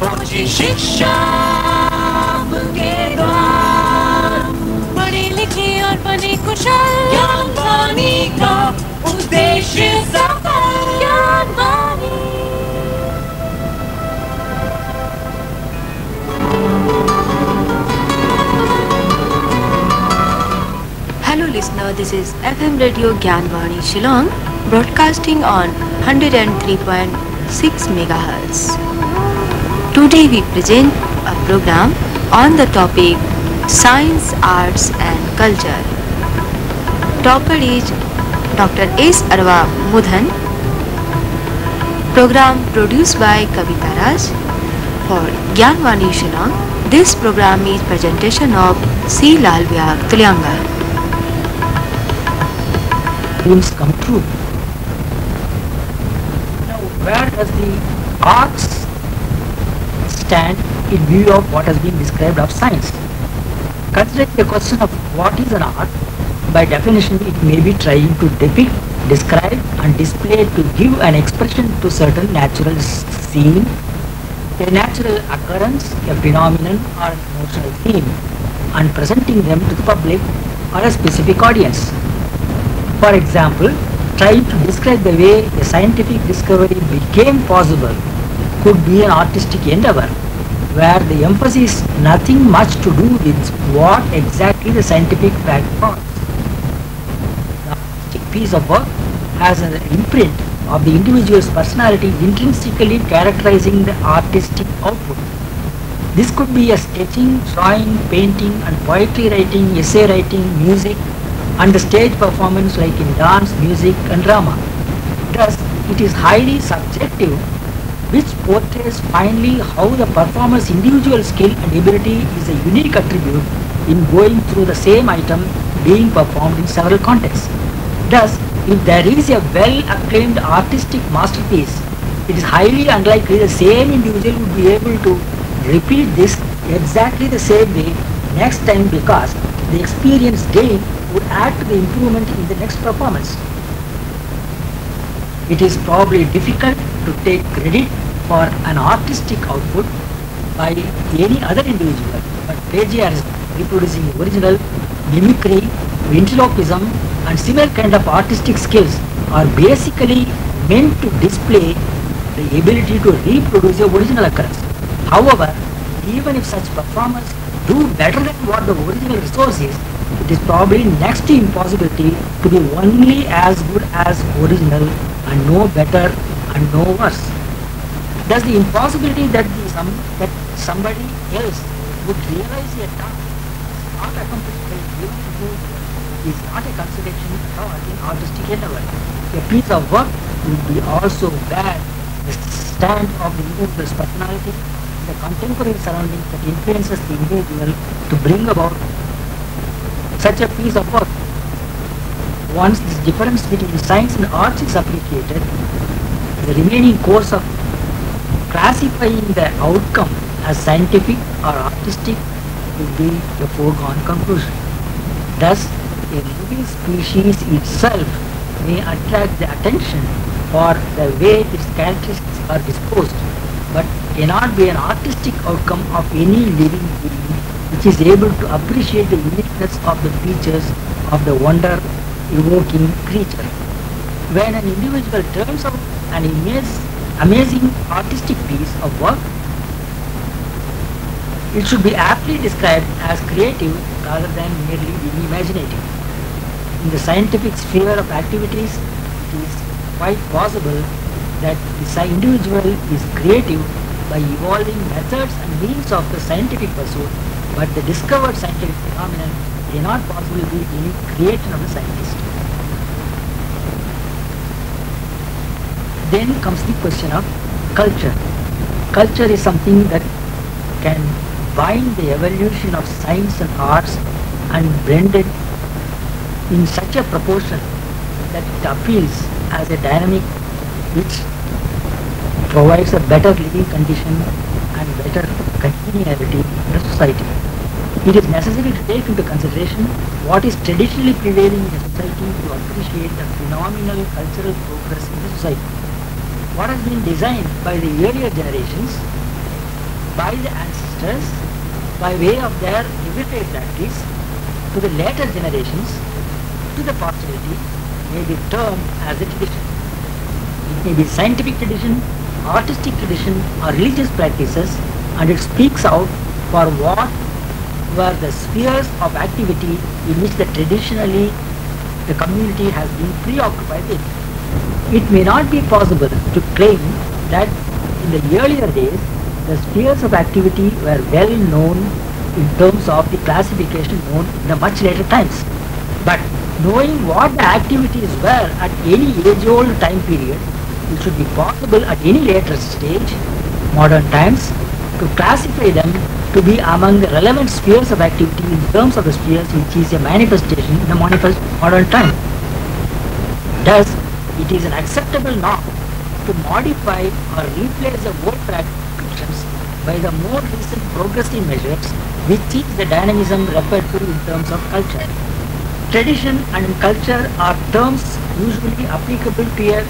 पहुंची शिक्षा के द्वार, पढ़े लिखे और बने कुशल, ज्ञान वाणी का उद्देश्य सफल। ज्ञान वाणी। Hello listener, this is FM radio Gyan Vani Shillong broadcasting on 103.6 MHz. Today we present a program on the topic Science, Arts and Culture. Talker is Dr.S.Aravamudhan. Program produced by Kavita Raj for Gyan Vani Shillong. This program is presentation of C. Lal Vyag Tulyanga. Dreams come true. Now, where does the arts stand in view of what has been described of science? Considering the question of what is an art, by definition it may be trying to depict, describe and display to give an expression to certain natural scene, a natural occurrence, a phenomenon or an emotional theme, and presenting them to the public or a specific audience. For example, trying to describe the way a scientific discovery became possible could be an artistic endeavor, where the emphasis is nothing much to do with what exactly the scientific fact was. The artistic piece of work has an imprint of the individual's personality intrinsically characterizing the artistic output. This could be a sketching, drawing, painting and poetry writing, essay writing, music, and the stage performance like in dance, music and drama. Thus, it is highly subjective, which portrays finally how the performer's individual skill and ability is a unique attribute in going through the same item being performed in several contexts. Thus, if there is a well-acclaimed artistic masterpiece, it is highly unlikely the same individual would be able to repeat this exactly the same way next time, because the experience gained would add to the improvement in the next performance. It is probably difficult to take credit for an artistic output by any other individual, but plagiarism, reproducing the original, mimicry, ventriloquism and similar kind of artistic skills are basically meant to display the ability to reproduce the original occurrence. However, even if such performers do better than what the original resource is, it is probably next to impossibility to be only as good as original and no better and no worse. Thus, the impossibility that somebody else would realize a task not accomplished by a given individual is not a consideration at all in artistic endeavor. A piece of work would be also bad the stand of the individual's personality, the contemporary surroundings that influences the individual to bring about such a piece of work. Once this difference between science and arts is appreciated, the remaining course of classifying the outcome as scientific or artistic will be a foregone conclusion. Thus, a living species itself may attract the attention for the way its characteristics are disposed, but cannot be an artistic outcome of any living being which is able to appreciate the uniqueness of the features of the wonder-evoking creature. When an individual turns out an amazing artistic piece of work, it should be aptly described as creative rather than merely being imaginative. In the scientific sphere of activities, it is quite possible that the individual is creative by evolving methods and means of the scientific pursuit, but the discovered scientific phenomenon cannot possibly be any creation of the scientist. Then comes the question of culture. Culture is something that can bind the evolution of science and arts and blend it in such a proportion that it appeals as a dynamic which provides a better living condition and better continuity in the society. It is necessary to take into consideration what is traditionally prevailing in a society to appreciate the phenomenal cultural progress in the society. What has been designed by the earlier generations by the ancestors by way of their everyday practice to the later generations, to the posterity, may be termed as a tradition. It may be scientific tradition, artistic tradition, or religious practices, and it speaks out for what were the spheres of activity in which traditionally the community has been preoccupied with. It may not be possible to claim that in the earlier days the spheres of activity were well known in terms of the classification known in the much later times. But knowing what the activities were at any age-old time period, it should be possible at any later stage, modern times, to classify them to be among the relevant spheres of activity in terms of the spheres which is a manifestation in the modern time. Thus, it is an acceptable norm to modify or replace the old practices by the more recent progressive measures which is the dynamism referred to in terms of culture. Tradition and culture are terms usually applicable to a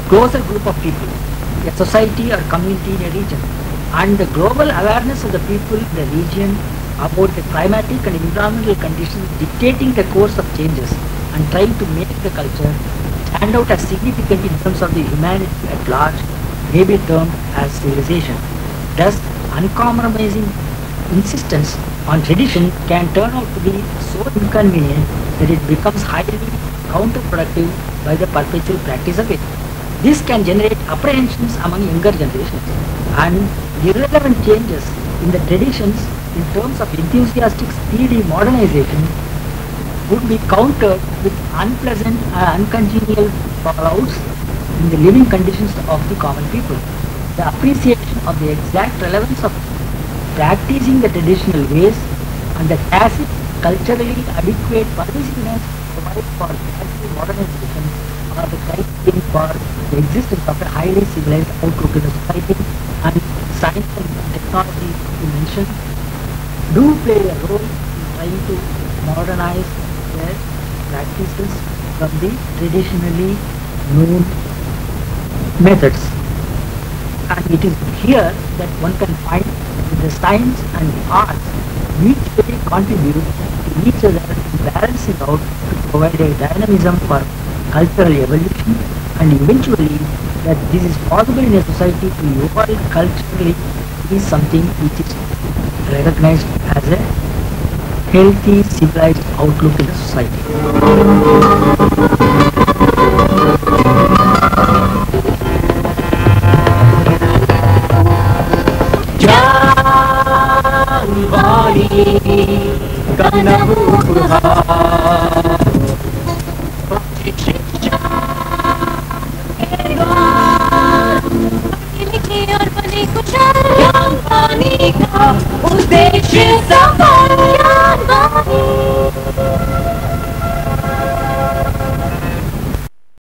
closer group of people, a society or community in a region, and the global awareness of the people in the region about the climatic and environmental conditions dictating the course of changes and trying to make the culture stand out as significant in terms of the humanity at large may be termed as civilization. Thus, uncompromising insistence on tradition can turn out to be so inconvenient that it becomes highly counterproductive by the perpetual practice of it. This can generate apprehensions among younger generations, and irrelevant changes in the traditions in terms of enthusiastic speedy modernization would be countered with unpleasant and uncongenial fallouts in the living conditions of the common people. The appreciation of the exact relevance of practicing the traditional ways and the tacit culturally adequate permissiveness provide for passive modernization are the criteria for the existence of a highly civilized outlook in the society, and science and technology you mentioned do play a role in trying to modernize their practices from the traditionally known methods. And it is here that one can find that the science and the arts mutually contribute to each other in balancing out to provide a dynamism for cultural evolution, and eventually that this is possible in a society to evolve culturally is something which is recognized as a healthy, civilized outlook in the society. Gyan Vani शिक्षा के द्वार लिखे और बने कुशल ज्ञान वाणी का उद्देश्य सफल ज्ञान वाणी